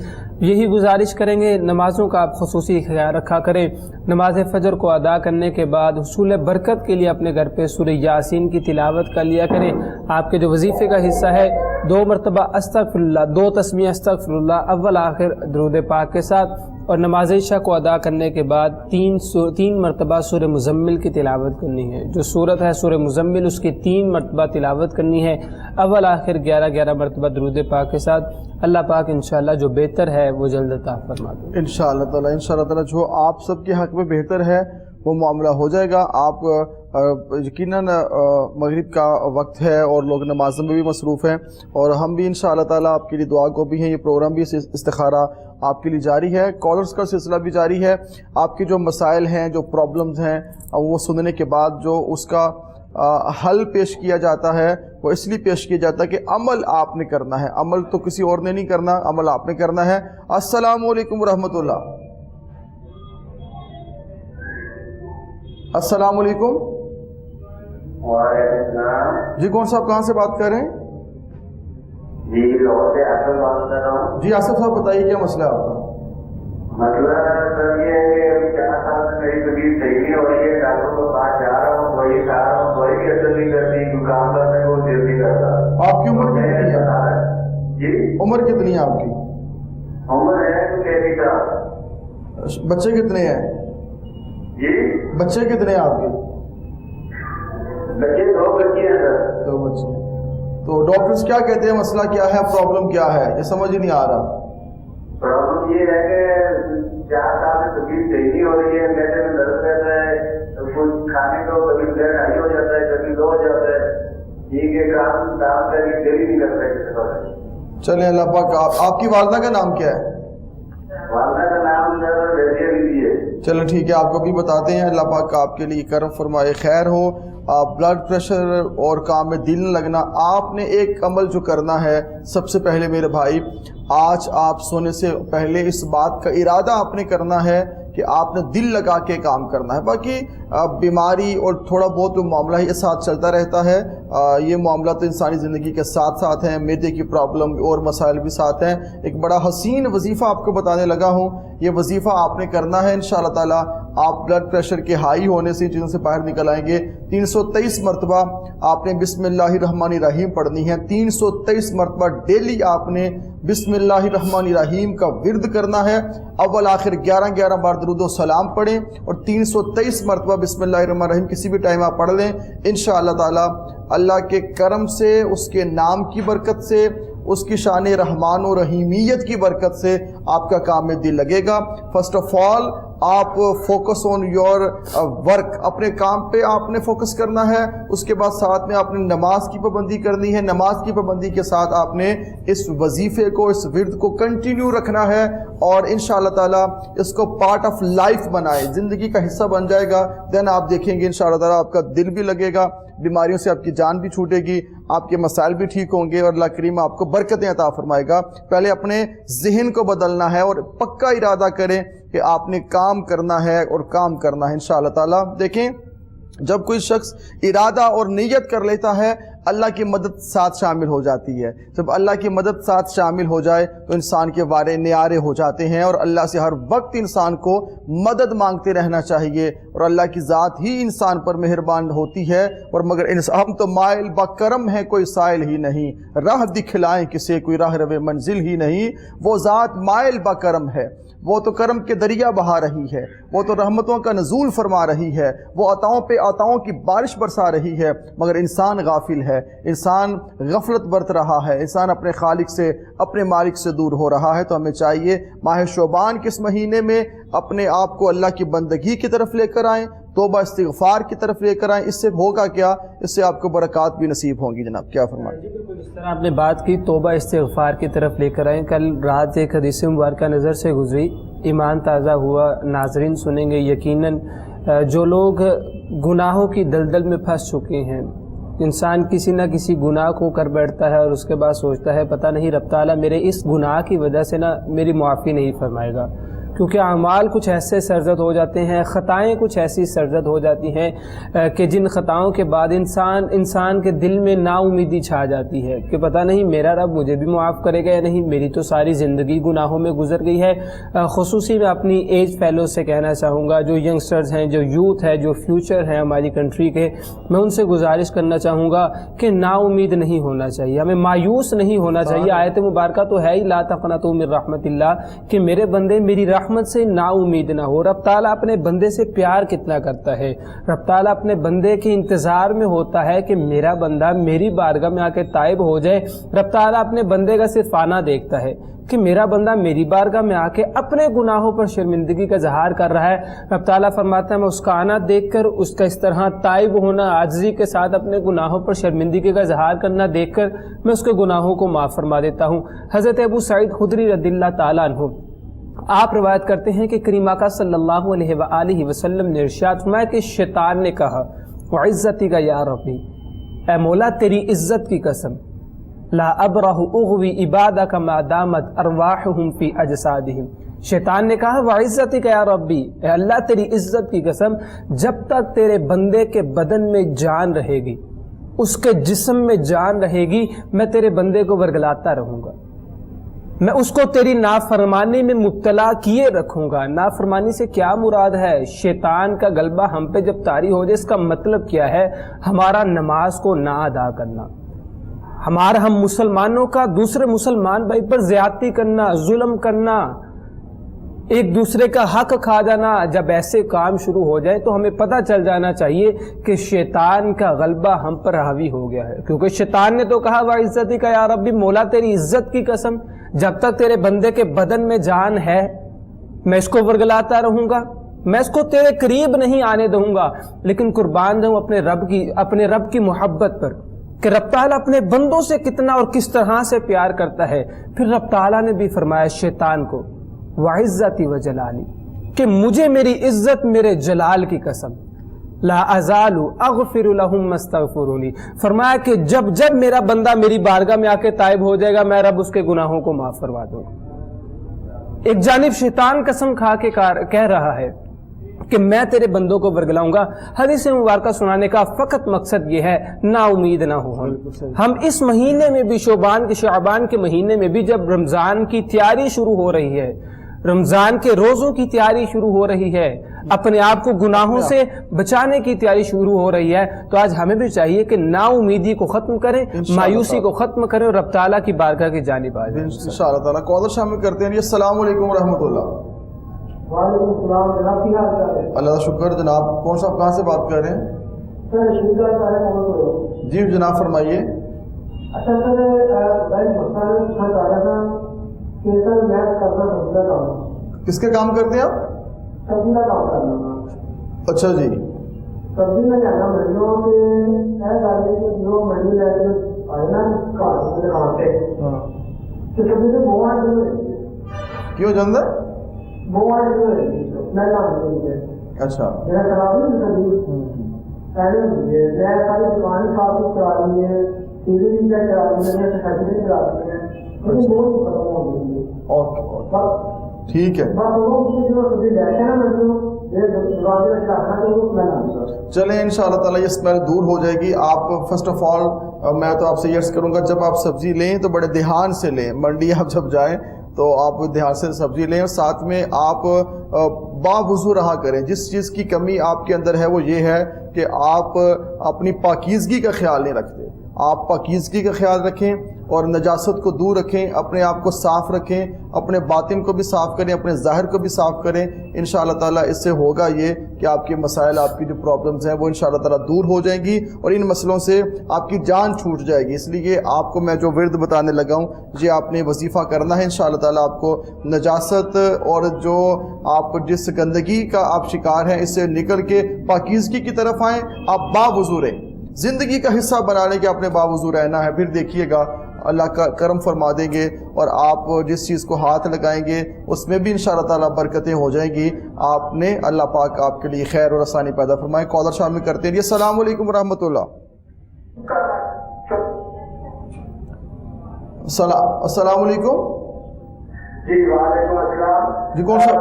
یہی گزارش کریں گے، نمازوں کا آپ خصوصی خیال رکھا کریں۔ نماز فجر کو ادا کرنے کے بعد حصول برکت کے لیے اپنے گھر پہ سورہ یاسین کی تلاوت کر لیا کریں۔ آپ کے جو وظیفے کا حصہ ہے 2 مرتبہ استغفر اللہ، 2 تسمیہ استغفر اللہ اول آخر درود پاک کے ساتھ، اور نماز عشاء کو ادا کرنے کے بعد 3 مرتبہ سورہ مزمل کی تلاوت کرنی ہے۔ جو سورت ہے سورہ مزمل، اس کی 3 مرتبہ تلاوت کرنی ہے، اول آخر 11 مرتبہ درود پاک کے ساتھ۔ اللہ پاک انشاءاللہ جو بہتر ہے وہ جلد عطا فرما دے انشاءاللہ تعالیٰ جو آپ سب کے حق میں بہتر ہے وہ معاملہ ہو جائے گا۔ آپ یقیناً مغرب کا وقت ہے اور لوگ نمازوں میں بھی مصروف ہیں، اور ہم بھی انشاءاللہ تعالیٰ آپ کے لیے دعا کو بھی ہیں۔ یہ پروگرام بھی استخارہ آپ کے لیے جاری ہے، کالرز کا سلسلہ بھی جاری ہے۔ آپ کے جو مسائل ہیں، جو پرابلمز ہیں، وہ سننے کے بعد جو اس کا حل پیش کیا جاتا ہے وہ اس لیے پیش کیا جاتا ہے کہ عمل آپ نے کرنا ہے۔ عمل تو کسی اور نے نہیں کرنا، عمل آپ نے کرنا ہے۔ السلام علیکم ورحمۃ اللہ۔ السلام علیکم۔ وعلیکم السلام۔ جی کون صاحب کہاں سے بات کر رہے ہیں؟ جی لاہور سے آصف بات کر رہا ہوں۔ جی آصف صاحب بتائیے کیا مسئلہ ہے آپ کا؟ مسئلہ سر یہ ہے کہ ابھی 4 سال سے میری طبیعت صحیح نہیں ہو رہی ہے، ڈاکٹر کے پاس جا رہا ہوں، دوائی کھا رہا ہوں، دوائی بھی اثر نہیں کرتی، کیونکہ کام کرنے کو دل نہیں کرتا۔ آپ کی عمر کتنی ہے؟ جی عمر کتنی ہے آپ کی؟ عمر ہے 33 سال۔ بچے کتنے ہیں؟ جی بچے کتنے ہیں آپ کے؟ بچے 2 بچے ہیں سر۔ 2 بچے۔ تو ڈاکٹرز کیا کہتے ہیں، مسئلہ کیا ہے، پرابلم کیا ہے، یہ سمجھ ہی نہیں آ رہا۔ پرابلم یہ ہے کہ 4 سال سے طبیعت صحیح نہیں ہو رہی ہے، میدے میں درد رہتا ہے، کچھ کھانے کو کبھی بلیڈ ہائی ہو جاتا ہے، کبھی لو ہو جاتا ہے، یہ کہ کام کرنے کی دل ہی نہیں کرتا ہے۔ چلیں اللہ پاک آپ کی والدہ کا نام کیا ہے؟ والدہ کا نام رضیہ بیوی ہے۔ چلیں ٹھیک ہے، آپ کو بھی بتاتے ہیں۔ اللہ پاک آپ کے لیے کرم فرمائے، خیر ہو۔ بلڈ پریشر اور کام میں دل نہ لگنا، آپ نے ایک عمل جو کرنا ہے، سب سے پہلے میرے بھائی، آج آپ سونے سے پہلے اس بات کا ارادہ آپ نے کرنا ہے کہ آپ نے دل لگا کے کام کرنا ہے۔ باقی بیماری اور تھوڑا بہت معاملہ ہی ساتھ چلتا رہتا ہے، یہ معاملہ تو انسانی زندگی کے ساتھ ساتھ ہیں، معدے کی پرابلم اور مسائل بھی ساتھ ہیں۔ ایک بڑا حسین وظیفہ آپ کو بتانے لگا ہوں، یہ وظیفہ آپ نے کرنا ہے انشاءاللہ تعالیٰ۔ آپ بلڈ پریشر کے ہائی ہونے سے چیزوں سے باہر نکل آئیں گے۔ 323 مرتبہ آپ نے بسم اللہ الرحمن الرحیم پڑھنی ہے، 323 مرتبہ ڈیلی آپ نے بسم اللہ الرحمن الرحیم کا ورد کرنا ہے۔ اول آخر 11 بار درود و سلام پڑھیں اور 323 مرتبہ بسم اللہ الرحمن الرحیم کسی بھی ٹائم آپ پڑھ لیں۔ انشاءاللہ تعالی اللہ کے کرم سے، اس کے نام کی برکت سے، اس کی شان رحمان و رحیمیت کی برکت سے آپ کا کام میں دل لگے گا۔ فرسٹ آف آل آپ فوکس آن یور ورک، اپنے کام پہ آپ نے فوکس کرنا ہے۔ اس کے بعد ساتھ میں آپ نے نماز کی پابندی کرنی ہے، نماز کی پابندی کے ساتھ آپ نے اس وظیفے کو، اس ورد کو کنٹینیو رکھنا ہے، اور انشاءاللہ تعالیٰ اس کو پارٹ آف لائف بنائے، زندگی کا حصہ بن جائے گا۔ دین آپ دیکھیں گے انشاءاللہ تعالیٰ آپ کا دل بھی لگے گا، بیماریوں سے آپ کی جان بھی چھوٹے گی، آپ کے مسائل بھی ٹھیک ہوں گے، اور اللہ کریم آپ کو برکتیں عطا فرمائے گا۔ پہلے اپنے ذہن کو بدلنا ہے اور پکا ارادہ کریں کہ آپ نے کام کرنا ہے اور کام کرنا ہے انشاءاللہ تعالیٰ۔ دیکھیں جب کوئی شخص ارادہ اور نیت کر لیتا ہے، اللہ کی مدد ساتھ شامل ہو جاتی ہے۔ جب اللہ کی مدد ساتھ شامل ہو جائے تو انسان کے وارے نیارے ہو جاتے ہیں، اور اللہ سے ہر وقت انسان کو مدد مانگتے رہنا چاہیے، اور اللہ کی ذات ہی انسان پر مہربان ہوتی ہے۔ اور مگر ہم تو مائل بکرم ہیں، کوئی سائل ہی نہیں، راہ دکھلائیں کسے کوئی راہ روے منزل ہی نہیں۔ وہ ذات مائل بکرم ہے، وہ تو کرم کے دریا بہا رہی ہے، وہ تو رحمتوں کا نزول فرما رہی ہے، وہ عطاؤں پہ عطاؤں کی بارش برسا رہی ہے، مگر انسان غافل ہے، انسان غفلت برت رہا ہے، انسان اپنے خالق سے، اپنے مالک سے دور ہو رہا ہے۔ تو ہمیں چاہیے ماہ شعبان کے اس مہینے میں اپنے آپ کو اللہ کی بندگی کی طرف لے کر آئیں، توبہ استغفار کی طرف لے کر آئیں۔ اس سے ہوگا کیا؟ اس سے آپ کو برکات بھی نصیب ہوں گی۔ جناب کیا فرمائیں؟ جس طرح آپ نے بات کی توبہ استغفار کی طرف لے کر آئیں، کل رات ایک حدیث مبارکہ نظر سے گزری ایمان تازہ ہوا. ناظرین سنیں گے یقیناً جو لوگ گناہوں کی دلدل میں پھنس چکے ہیں، انسان کسی نہ کسی گناہ کو کر بیٹھتا ہے اور اس کے بعد سوچتا ہے پتہ نہیں رب تعالیٰ میرے اس گناہ کی وجہ سے نا میری معافی نہیں فرمائے گا، کیونکہ اعمال کچھ ایسے سرزد ہو جاتے ہیں، خطائیں کچھ ایسی سرزد ہو جاتی ہیں کہ جن خطاؤں کے بعد انسان کے دل میں نا امیدی چھا جاتی ہے کہ پتہ نہیں میرا رب مجھے بھی معاف کرے گا یا نہیں، میری تو ساری زندگی گناہوں میں گزر گئی ہے. خصوصی میں اپنی ایج فیلوز سے کہنا چاہوں گا، جو ینگسٹرز ہیں، جو یوتھ ہے، جو فیوچر ہے ہماری کنٹری کے، میں ان سے گزارش کرنا چاہوں گا کہ نا امید نہیں ہونا چاہیے، ہمیں مایوس نہیں ہونا چاہیے. آیت مبارکہ تو ہے ہی لا تقنطوا من رحمت اللہ کہ میرے بندے میری رحمت سے نا امید نہ ہو. رب تعالیٰ اپنے بندے سے پیار کتنا کرتا ہے، رب تعالیٰ اپنے بندے کے انتظار میں ہوتا ہے کہ میرا بندہ میری بارگاہ میں آ کے تائب ہو جائے. رب تعالیٰ اپنے بندے کا صرف آنا دیکھتا ہے کہ میرا بندہ میری بارگاہ میں آ کے اپنے گناہوں پر شرمندگی کا اظہار کر رہا ہے. رب تعالیٰ فرماتا ہے میں اس کا آنا دیکھ کر، اس کا اس طرح تائب ہونا، عاجزی کے ساتھ اپنے گناہوں پر شرمندگی کا اظہار کرنا دیکھ کر میں اس کے گناہوں کو معاف فرما دیتا ہوں. حضرت ابو سعید خدری رضی اللہ تعالیٰ عنہ آپ روایت کرتے ہیں کہ کریم آقا صلی اللہ علیہ وآلہ وسلم نے ارشاد فرمایا کہ شیطان نے کہا وعزتی کا یا ربی، اے مولا تیری عزت کی قسم، لا ابرح اغوی عبادک ما دامت ارواحہم فی اجسادہم. شیطان نے کہا وعزتی کا یا ربی، اے اللہ تیری عزت کی قسم، جب تک تیرے بندے کے بدن میں جان رہے گی، اس کے جسم میں جان رہے گی، میں تیرے بندے کو ورگلاتا رہوں گا، میں اس کو تیری نافرمانی میں مبتلا کیے رکھوں گا. نافرمانی سے کیا مراد ہے؟ شیطان کا غلبہ ہم پہ جب طاری ہو جائے، اس کا مطلب کیا ہے؟ ہمارا نماز کو نہ ادا کرنا، ہم مسلمانوں کا دوسرے مسلمان بھائی پر زیادتی کرنا، ظلم کرنا، ایک دوسرے کا حق کھا جانا. جب ایسے کام شروع ہو جائے تو ہمیں پتہ چل جانا چاہیے کہ شیطان کا غلبہ ہم پر حاوی ہو گیا ہے، کیونکہ شیطان نے تو کہا وعزتی کا یا ربی، مولا تیری عزت کی قسم، جب تک تیرے بندے کے بدن میں جان ہے میں اس کو ورگلاتا رہوں گا، میں اس کو تیرے قریب نہیں آنے دوں گا. لیکن قربان جاؤں اپنے رب کی محبت پر کہ رب تعالیٰ اپنے بندوں سے کتنا اور کس طرح سے پیار کرتا ہے. پھر رب تعالیٰ نے بھی فرمایا شیطان کو وعزتی وجلالی کہ مجھے میری عزت میرے جلال کی قسم، لا ازال اغفر لهم ما استغفرونی، فرمایا کہ جب میرا بندہ میری بارگاہ میں آ کے تائب ہو جائے گا میں رب اس کے گناہوں کو معاف فرما دوں گا. ایک جانب شیطان قسم کھا کے کہہ رہا ہے کہ میں تیرے بندوں کو ورگلاؤں گا. حدیث مبارکہ سنانے کا فقط مقصد یہ ہے نا امید نہ ہو. ہم اس مہینے میں بھی شعبان کے مہینے میں بھی جب رمضان کی تیاری شروع ہو رہی ہے، رمضان کے روزوں کی تیاری شروع ہو رہی ہے، اپنے آپ کو گناہوں سے بچانے کی تیاری شروع ہو رہی ہے، تو آج ہمیں بھی چاہیے کہ نا امیدی کو ختم کریں، مایوسی کو ختم کریں اور رب تعالیٰ کی بارگاہ کی جانب آ جائیں. انشاءاللہ تعالیٰ کالر شامل کرتے ہیں. السلام علیکم ورحمۃ اللہ. وعلیکم السلام جناب، کی حال چال ہے؟ اللہ کا شکر. جناب کون صاحب کہاں سے بات کر رہے ہیں؟ سر شکر ہے. جی جناب فرمائیے. اچھا سر میں مسئلہ پوچھنا چاہ رہا تھا کہ سر میں کرنا سبزی کا کام. کس کے کام کرتے ہیں آپ؟ سبزی کا کام کرنا. اچھا جی. سبزی میں جانا منڈیوں کے ایسا ہے کہ جو منڈی لے کے آئے نا کھاتے تو سبزی سے بہت کیوں جاندہ بہت میں اچھا میرا خراب نہیں سبزی پہلے میں ساری دکان صاف کرا دی ہے، ٹی وی بھی چیک کرا دی ہے، سرٹیفکیٹ کرا دی ہے، لیکن بہت ختم ہو گئی ہے. ٹھیک ہے. چلیں انشاءاللہ تعالیٰ یہ اسمیل دور ہو جائے گی. آپ فرسٹ آف آل میں تو آپ سے یہ کروں گا جب آپ سبزی لیں تو بڑے دھیان سے لیں. منڈی آپ جب جائیں تو آپ دھیان سے سبزی لیں اور ساتھ میں آپ باوضو رہا کریں. جس چیز کی کمی آپ کے اندر ہے وہ یہ ہے کہ آپ اپنی پاکیزگی کا خیال نہیں رکھتے. آپ پاکیزگی کا خیال رکھیں اور نجاست کو دور رکھیں، اپنے آپ کو صاف رکھیں، اپنے باطن کو بھی صاف کریں، اپنے ظاہر کو بھی صاف کریں. انشاءاللہ تعالیٰ اس سے ہوگا یہ کہ آپ کے مسائل، آپ کی جو پرابلمز ہیں وہ انشاءاللہ تعالیٰ دور ہو جائیں گی اور ان مسئلوں سے آپ کی جان چھوٹ جائے گی. اس لیے آپ کو میں جو ورد بتانے لگا ہوں یہ آپ نے وظیفہ کرنا ہے. انشاءاللہ تعالیٰ آپ کو نجاست اور جو آپ جس گندگی کا آپ شکار ہیں اس سے نکل کے پاکیزگی کی طرف آئیں. آپ باوضو رہیں، زندگی کا حصہ بنا لیں کہ آپ نے باوضو رہنا ہے. پھر دیکھیے گا اللہ کا کرم فرما دیں گے، اور آپ جس چیز کو ہاتھ لگائیں گے اس میں بھی انشاءاللہ تعالیٰ برکتیں ہو جائیں گی. آپ نے اللہ پاک آپ کے لیے خیر اور آسانی پیدا فرمائے. کالر شامل کرتے ہیں. السلام علیکم ورحمۃ اللہ. السلام علیکم. جی وعلیکم السلام. جی کون سا؟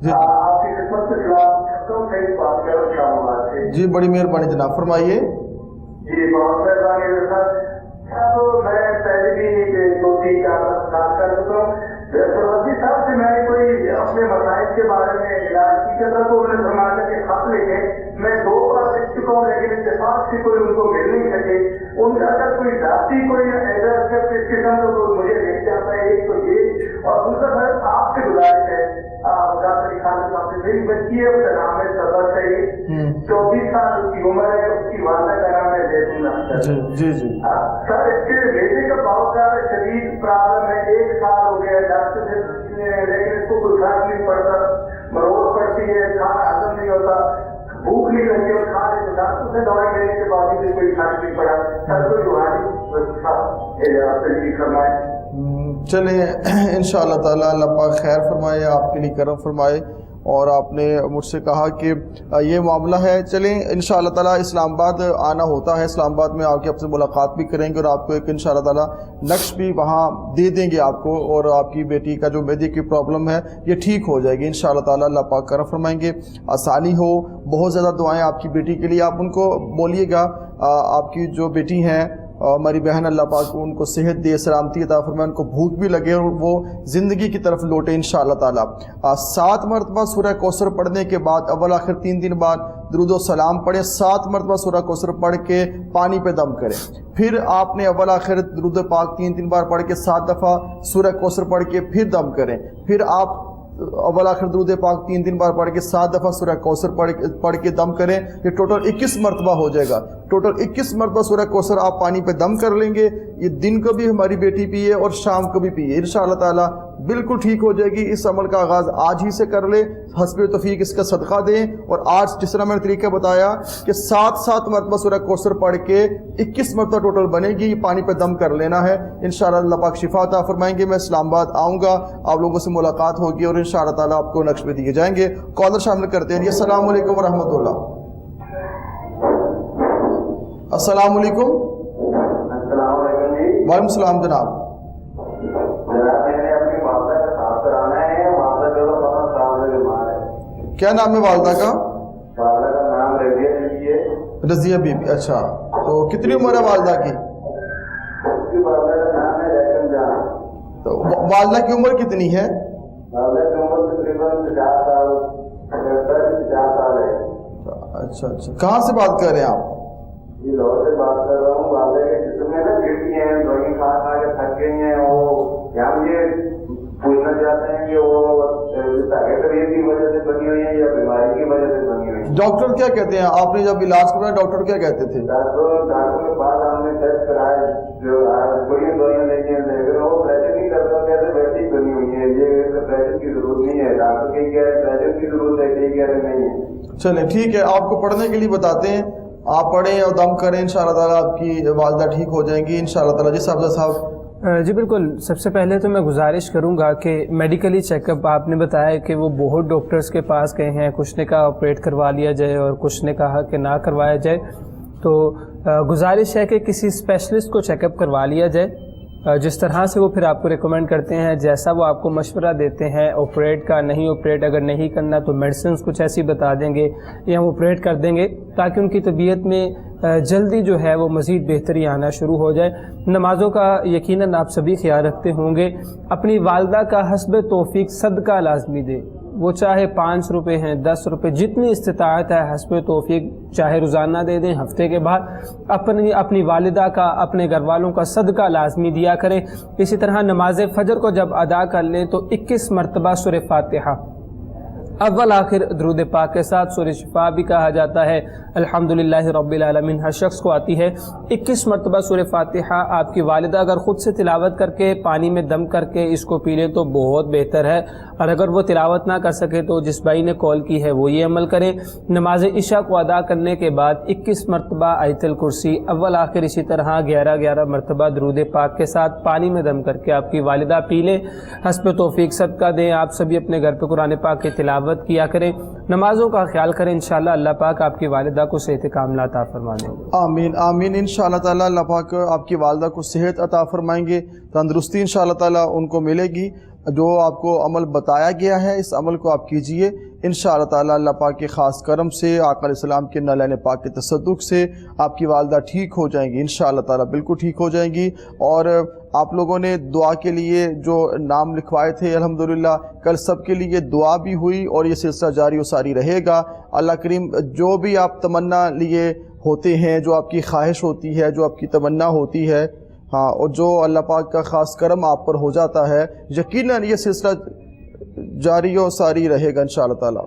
جی آپ کی خدمت سے بات کر رہا ہوں. جی بڑی مہربانی جناب، فرمائیے. جی بہت مہربانی صاحب. میں پہلے بھی 2-3 بات کر چکا ہوں. سروجی صاحب سے میں نے کوئی اپنے مسائل کے بارے میں علاج کی تھا تو انہوں نے فرمایا کہ خط لکھے. میں 2 بار لکھ چکا ہوں لیکن اتفاق سے کوئی ان کو مل نہیں سکے. ان کا اگر کوئی ذاتی کوئی ایسا اس قسم کا تو مجھے مل جاتا ہے. ایک تو یہ، اور دوسرا سر آپ سے گزارش ہے، میری بچی ہے، اس کا نام ہے صبر سعید، 24 سال اس کی عمر ہے. اس کی والدہ کا نام ہے زیتون اختر. جی جی سر اس کے بیٹے کا بہت زیادہ شدید پرابلم ہے. 1 سال ہو گیا ڈاکٹر سے، لیکن اس کو کوئی فرق نہیں پڑتا. مروڑ پڑتی ہے، کھانا ہضم نہیں ہوتا، بھوک نہیں لگتی اور کھا لیتے. ڈاکٹر سے دوائی لینے کے بعد بھی کوئی فرق نہیں پڑا. سر کوئی روحانی فرمائے. چلیں انشاءاللہ تعالیٰ اللہ پاک خیر فرمائے، آپ کے لیے کرم فرمائے. اور آپ نے مجھ سے کہا کہ یہ معاملہ ہے. چلیں انشاءاللہ تعالیٰ اسلام آباد آنا ہوتا ہے، اسلام آباد میں آ کے آپ سے ملاقات بھی کریں گے اور آپ کو ایک انشاءاللہ تعالیٰ نقش بھی وہاں دے دیں گے آپ کو، اور آپ کی بیٹی کا جو میدے کی پرابلم ہے یہ ٹھیک ہو جائے گی انشاءاللہ تعالیٰ. اللہ پاک کرم فرمائیں گے، آسانی ہو. بہت زیادہ دعائیں آپ کی بیٹی کے لیے. آپ ان کو بولیے گا آپ کی جو بیٹی ہیں ہماری بہن، اللہ پاک ان کو صحت دے، سلامتی عطا فرمائے، ان کو بھوک بھی لگے اور وہ زندگی کی طرف لوٹے انشاءاللہ تعالیٰ. 7 مرتبہ سورہ کوثر پڑھنے کے بعد اول آخر 3 دن بعد درود و سلام پڑھیں. 7 مرتبہ سورہ کوثر پڑھ کے پانی پہ دم کریں. پھر آپ نے اول آخر درود پاک 3 بار پڑھ کے 7 دفعہ سورہ کوثر پڑھ کے پھر دم کریں. پھر آپ اول آخر درود پاک 3 بار پڑھ کے 7 دفعہ سورہ کوثر پڑھ کے دم کریں. یہ ٹوٹل 21 مرتبہ ہو جائے گا. ٹوٹل 21 مرتبہ سورہ کوثر آپ پانی پہ دم کر لیں گے. یہ دن کو بھی ہماری بیٹی پیے اور شام کو بھی پیے، انشاءاللہ تعالیٰ بالکل ٹھیک ہو جائے گی. اس عمل کا آغاز آج ہی سے کر لے، حسب توفیق اس کا صدقہ دیں. اور آج جس طرح میں نے طریقہ بتایا کہ 7 مرتبہ سورہ کوثر پڑھ کے 21 مرتبہ ٹوٹل بنے گی. یہ پانی پہ دم کر لینا ہے. انشاءاللہ اللہ پاک شفا عطا فرمائیں گے. میں اسلام آباد آؤں گا، آپ لوگوں سے ملاقات ہوگی اور انشاءاللہ تعالیٰ آپ کو نقش بھی دیے جائیں گے. کالر شامل کرتے ہیں. السلام علیکم ورحمۃ اللہ. السلام علیکم. السلام علیکم جی. وعلیکم السلام جناب. میں نے اپنی والدہ کا صاف کرانا ہے. والدہ جو ہے بہت صاف سے بیمار ہے. کیا نام ہے والدہ کا؟ والدہ کا نام رضیہ بی بی ہے. رضیہ بی بی. اچھا، تو کتنی عمر ہے والدہ کی؟ اس کی والدہ کا نام ہے ریشم جان. تو والدہ کی عمر کتنی ہے؟ والدہ کی عمر تقریباً 50 سال ہے. اچھا اچھا، کہاں سے بات کر رہے ہیں آپ؟ جی لاہور سے بات کر رہا ہوں. والدہ کے جسم میں نا گرتی ہیں، دوائی کھا کھا کے تھک گئی ہیں. وہ یہاں مجھے پوچھنا چاہتے ہیں کہ وہ طبیعت کی وجہ سے بنی ہوئی ہے یا بیماری کی وجہ سے بنی ہوئی ہے. ڈاکٹر کیا کہتے ہیں؟ آپ نے جب علاج کرایا ڈاکٹر کیا کہتے تھے؟ ڈاکٹر کے پاس ہم نے ٹیسٹ کرائے، جو بڑی دوائیاں لے کے لیکن وہ پریشر نہیں کرتا. کہتے ویسے ہی بنی ہوئی ہے، یہ پریشر کی ضرورت نہیں ہے. ڈاکٹر کہیں کہہ رہے پریشر کی ضرورت ہے، کہیں کہہ رہے نہیں ہے. چلیں ٹھیک ہے، آپ کو پڑھنے کے لیے بتاتے ہیں، آپ پڑھیں اور دم کریں. انشاءاللہ تعالیٰ آپ کی والدہ ٹھیک ہو جائیں گی انشاءاللہ تعالیٰ. جی صاحب. جی بالکل. سب سے پہلے تو میں گزارش کروں گا کہ میڈیکلی چیک اپ، آپ نے بتایا کہ وہ بہت ڈاکٹرز کے پاس گئے ہیں، کچھ نے کہا آپریٹ کروا لیا جائے اور کچھ نے کہا کہ نہ کروایا جائے. تو گزارش ہے کہ کسی اسپیشلسٹ کو چیک اپ کروا لیا جائے. جس طرح سے وہ پھر آپ کو ریکمینڈ کرتے ہیں، جیسا وہ آپ کو مشورہ دیتے ہیں آپریٹ کا، نہیں آپریٹ اگر نہیں کرنا تو میڈیسنس کچھ ایسی بتا دیں گے یا ہم آپریٹ کر دیں گے تاکہ ان کی طبیعت میں جلدی جو ہے وہ مزید بہتری آنا شروع ہو جائے. نمازوں کا یقیناً آپ سبھی خیال رکھتے ہوں گے. اپنی والدہ کا حسب توفیق صدقہ لازمی دے، وہ چاہے 5 روپے ہیں، 10 روپے، جتنی استطاعت ہے حسب توفیق، چاہے روزانہ دے دیں، ہفتے کے بعد اپنی والدہ کا، اپنے گھر والوں کا صدقہ لازمی دیا کریں. اسی طرح نماز فجر کو جب ادا کر لیں تو 21 مرتبہ سورہ فاتحہ اول آخر درود پاک کے ساتھ سورہ شفا بھی کہا جاتا ہے، الحمدللہ رب العالمین ہر شخص کو آتی ہے۔ 21 مرتبہ سورہ فاتحہ آپ کی والدہ اگر خود سے تلاوت کر کے پانی میں دم کر کے اس کو پی لے تو بہت بہتر ہے، اور اگر وہ تلاوت نہ کر سکے تو جس بھائی نے کال کی ہے وہ یہ عمل کریں۔ نماز عشاء کو ادا کرنے کے بعد 21 مرتبہ آیت الکرسی اول آخر، اسی طرح 11 مرتبہ درود پاک کے ساتھ پانی میں دم کر کے آپ کی والدہ پی لیں۔ حسب توفیق صدقہ دیں۔ آپ سبھی اپنے گھر پہ قرآن پاک کی تلاوت کیا کریں، نمازوں کا خیال کریں، انشاءاللہ اللہ پاک آپ کی والدہ کو صحت کاملہ عطا فرما دیں گے۔ آمین آمین۔ انشاءاللہ تعالیٰ اللہ پاک آپ کی والدہ کو صحت عطا فرمائیں گے، تندرستی انشاءاللہ تعالیٰ ان کو ملے گی۔ جو آپ کو عمل بتایا گیا ہے اس عمل کو آپ کیجئے، انشاءاللہ تعالیٰ اللہ پاک کے خاص کرم سے، آقا علیہ السلام کے نالین پاک کے تصدق سے آپ کی والدہ ٹھیک ہو جائیں گی، انشاءاللہ تعالیٰ بالکل ٹھیک ہو جائیں گی۔ اور آپ لوگوں نے دعا کے لیے جو نام لکھوائے تھے الحمدللہ کل سب کے لیے دعا بھی ہوئی، اور یہ سلسلہ جاری و ساری رہے گا۔ اللہ کریم جو بھی آپ تمنا لیے ہوتے ہیں، جو آپ کی خواہش ہوتی ہے، جو آپ کی تمنا ہوتی ہے، ہاں، اور جو اللہ پاک کا خاص کرم آپ پر ہو جاتا ہے، یقیناً یہ سلسلہ جاری و ساری رہے گا انشاءاللہ تعالیٰ۔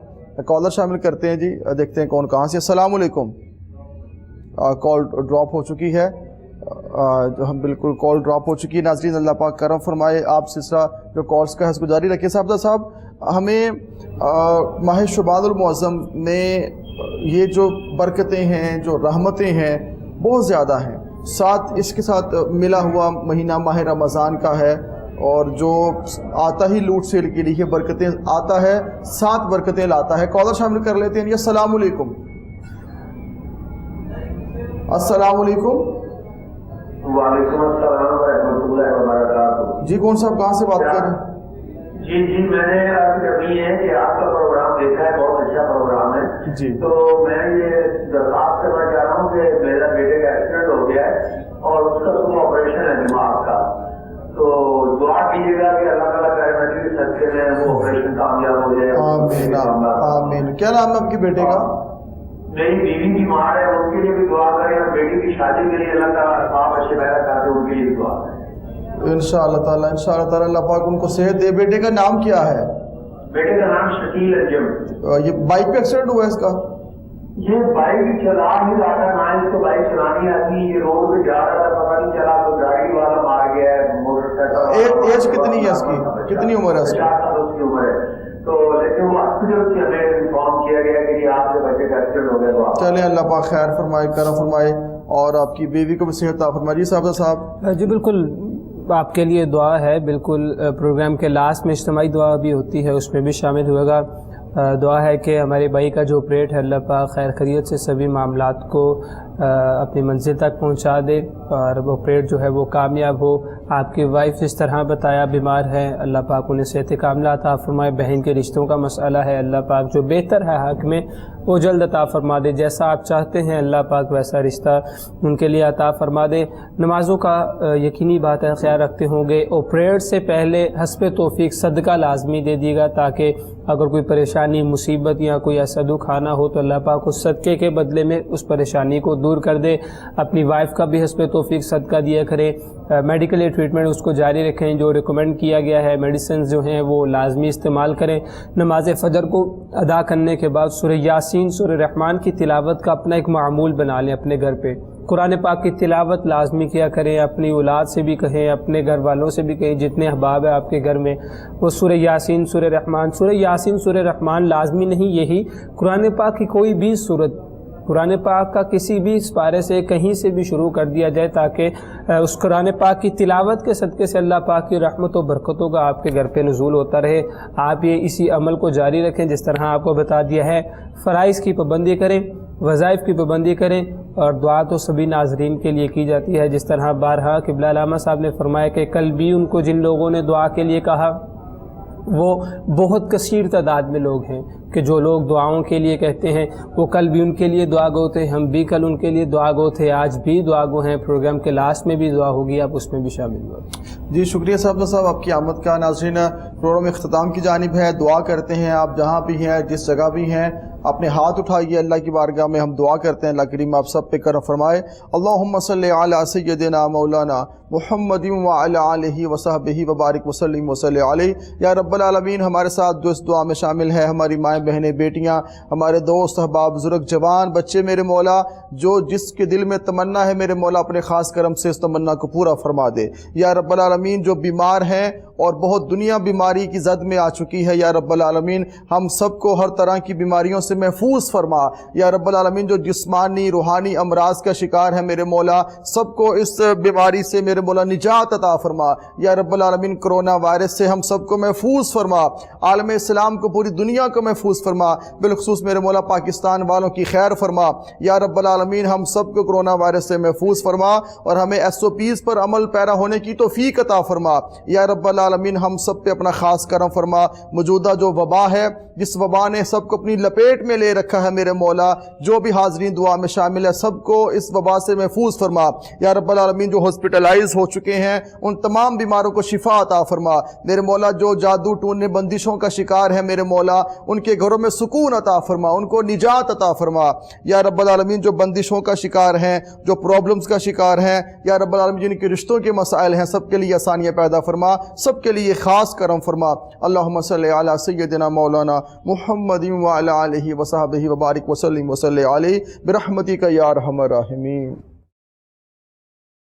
کالر شامل کرتے ہیں جی، دیکھتے ہیں کون کہاں سے۔ السلام علیکم۔ کال ڈراپ ہو چکی ہے، ہم بالکل کال ڈراپ ہو چکی ہے۔ ناظرین اللہ پاک کرم فرمائے، آپ سلسلہ جو کالز کا ہے اس کو جاری رکھیں۔ صاحب ہمیں ماہ شعبان المعظم میں یہ جو برکتیں ہیں، جو رحمتیں ہیں، بہت زیادہ ہیں۔ ساتھ اس کے ساتھ ملا ہوا مہینہ ماہ رمضان کا ہے، اور جو آتا ہی لوٹ سیل کے لیے برکتیں آتا ہے، 7 برکتیں لاتا ہے۔ کالر شامل کر لیتے ہیں۔ السلام علیکم۔ السلام علیکم۔ وعلیکم السلام ورحمۃ اللہ وبرکاتہ۔ جی کون صاحب کہاں سے بات کر رہے ہیں؟ جی میں نے عرض کرنی ہے کہ آپ کا پروگرام دیکھا ہے، بہت اچھا پروگرام ہے جی۔ تو میں یہ درخواست کرنا چاہ رہا ہوں کہ میرا بیٹے کا ایکسیڈنٹ ہو گیا ہے اور اس کا سم آپریشن ہے دماغ کا، تو دعا کیجیے گا کہ اللہ تعالیٰ کرے کے صدقے میں وہ آپریشن کامیاب ہو جائے۔ آمین آمین۔ کیا نام ہے آپ کے بیٹے کا؟ میری بیوی بیمار ہے، ان کے لیے بھی دعا کریں، اور بیٹی کی شادی کے لیے اللہ تعالیٰ آپ اچھے پیدا کرتے ان کے لیے بھی دعا کریں انشاءاللہ تعالیٰ۔ انشاءاللہ تعالیٰ اللہ پاک ان کو صحت دے۔ بیٹے کا نام کیا ہے؟ بیٹے کا نام شکیل انجم۔ یہ بائک پہ ایکسیڈنٹ ہوا ہے اس کا؟ یہ بائک چلا نہیں رہا تھا، نہ اس کو بائک چلانی آتی، یہ روڈ پہ جا رہا تھا، پتہ نہیں چلا تو گاڑی والا مار گیا ہے، موٹر سائیکل۔ ایج کتنی ہے اس کی؟ کتنی عمر ہے اس کی؟ 4 سال اس کی عمر ہے، تو لیکن وہ ہاسپٹل سے ہمیں انفارم کیا گیا کہ یہ آپ کے بچے کا ایکسیڈنٹ ہو گیا۔ تو چلیں اللہ پاک خیر فرمائے، کرم فرمائے، اور آپ کی بیوی کو بھی صحت عطا فرمائے۔ جی صاحب جی بالکل، آپ کے لیے دعا ہے، بالکل پروگرام کے لاسٹ میں اجتماعی دعا بھی ہوتی ہے، اس میں بھی شامل ہوئے گا۔ دعا ہے کہ ہمارے بھائی کا جو آپریٹ ہے اللہ پاک خیر خیریت سے سبھی معاملات کو اپنی منزل تک پہنچا دے، اور وہ آپریٹ جو ہے وہ کامیاب ہو۔ آپ کی وائف جس طرح بتایا بیمار ہے، اللہ پاک انہیں صحت کاملہ عطا فرمائے۔ بہن کے رشتوں کا مسئلہ ہے، اللہ پاک جو بہتر ہے حق میں وہ جلد عطا فرما دے، جیسا آپ چاہتے ہیں اللہ پاک ویسا رشتہ ان کے لیے عطا فرما دے۔ نمازوں کا یقینی بات ہے خیال رکھتے ہوں گے، آپریٹ سے پہلے حسب توفیق صدقہ لازمی دے دیے گا، تاکہ اگر کوئی پریشانی مصیبت یا کوئی ایسا دکھ آنا ہو تو اللہ پاک اس صدقے کے بدلے میں اس پریشانی کو دور کر دے۔ اپنی وائف کا بھی حسب توفیق صدقہ دیا کریں، میڈیکل ٹریٹمنٹ اس کو جاری رکھیں، جو ریکمینڈ کیا گیا ہے میڈیسنز جو ہیں وہ لازمی استعمال کریں۔ نماز فجر کو ادا کرنے کے بعد سورہ یاسین، سورہ رحمان کی تلاوت کا اپنا ایک معمول بنا لیں اپنے گھر پہ۔ قرآن پاک کی تلاوت لازمی کیا کریں، اپنی اولاد سے بھی کہیں، اپنے گھر والوں سے بھی کہیں، جتنے احباب ہیں آپ کے گھر میں، وہ سورہ یاسین، سورہ رحمان، سورہ یاسین، سورہ رحمان لازمی نہیں، یہی قرآن پاک کی کوئی بھی سورت، قرآن پاک کا کسی بھی سپارے سے کہیں سے بھی شروع کر دیا جائے، تاکہ اس قرآن پاک کی تلاوت کے صدقے سے اللہ پاک کی رحمت و برکتوں کا آپ کے گھر پہ نزول ہوتا رہے۔ آپ یہ اسی عمل کو جاری رکھیں جس طرح آپ کو بتا دیا ہے۔ فرائض کی پابندی کریں، وظائف کی پابندی کریں، اور دعا تو سبھی ناظرین کے لیے کی جاتی ہے، جس طرح بارہا قبلہ علامہ صاحب نے فرمایا کہ کل بھی ان کو جن لوگوں نے دعا کے لیے کہا وہ بہت کثیر تعداد میں لوگ ہیں، کہ جو لوگ دعاؤں کے لیے کہتے ہیں وہ کل بھی ان کے لیے دعا گو تھے، ہم بھی کل ان کے لیے دعا گو تھے، آج بھی دعا گو ہیں۔ پروگرام کے لاسٹ میں بھی دعا ہوگی، آپ اس میں بھی شامل ہو۔ جی شکریہ صاحب آپ کی آمد کا۔ ناظرین پروگرام اختتام کی جانب ہے، دعا کرتے ہیں آپ جہاں بھی ہیں، جس جگہ بھی ہیں، اپنے ہاتھ اٹھائیے اللہ کی بارگاہ میں، ہم دعا کرتے ہیں اللہ کریم آپ سب پہ کرم فرمائے۔ اللہم صلی علی سیدنا مولانا محمد وعلی آلہ وصحبہ وبارک وسلم وصلی علیہ۔ یا رب العالمین ہمارے ساتھ جو اس دعا میں شامل ہے، ہماری مائیں بہنیں بیٹیاں، ہمارے دوست احباب بزرگ جوان بچے، میرے مولا جو جس کے دل میں تمنا ہے میرے مولا اپنے خاص کرم سے اس تمنا کو پورا فرما دے۔ یا رب العالمین جو بیمار ہیں اور بہت دنیا بیماری کی زد میں آ چکی ہے، یا رب العالمین ہم سب کو ہر طرح کی بیماریوں سے محفوظ فرما۔ یا رب العالمین جو جسمانی روحانی امراض کا شکار ہے میرے مولا سب کو اس بیماری سے میرے مولا نجات عطا فرما۔ یا رب العالمین کرونا وائرس سے ہم سب کو محفوظ فرما، عالم اسلام کو پوری دنیا کو محفوظ فرما، بالخصوص میرے مولا پاکستان والوں کی خیر فرما۔ یا رب العالمین ہم سب کو کرونا وائرس سے محفوظ فرما اور ہمیں SOPs پر عمل پیرا ہونے کی توفیق عطا فرما۔ یا رب العالمین ہم سب پہ اپنا خاص کرم فرما۔ موجودہ جو وبا ہے جس وبا نے سب کو اپنی لپیٹ میں لے رکھا ہے میرے مولا، جو بھی حاضرین دعا میں شامل ہے سب کو اس وبا سے محفوظ فرما۔ یا رب العالمین جو ہاسپٹلائز ہو چکے ہیں ان تمام بیماروں کو شفا عطا فرما۔ میرے مولا جو جادو ٹونے بندشوں کا شکار ہے میرے مولا ان کے گھروں میں سکون عطا فرما، ان کو نجات عطا فرما۔ یا رب العالمین جو بندشوں کا شکار ہیں، جو پرابلمز کا شکار ہیں، یا رب العالمین جن کے رشتوں کے مسائل ہیں سب کے لیے آسانیاں پیدا فرما، سب کے لیے خاص کرم فرما۔ اللہم صلی علی سیدنا مولانا محمد وعلی آلہ وصحبہ وبارک وسلم وصلی علیہ برحمتک یا ارحم الراحمین۔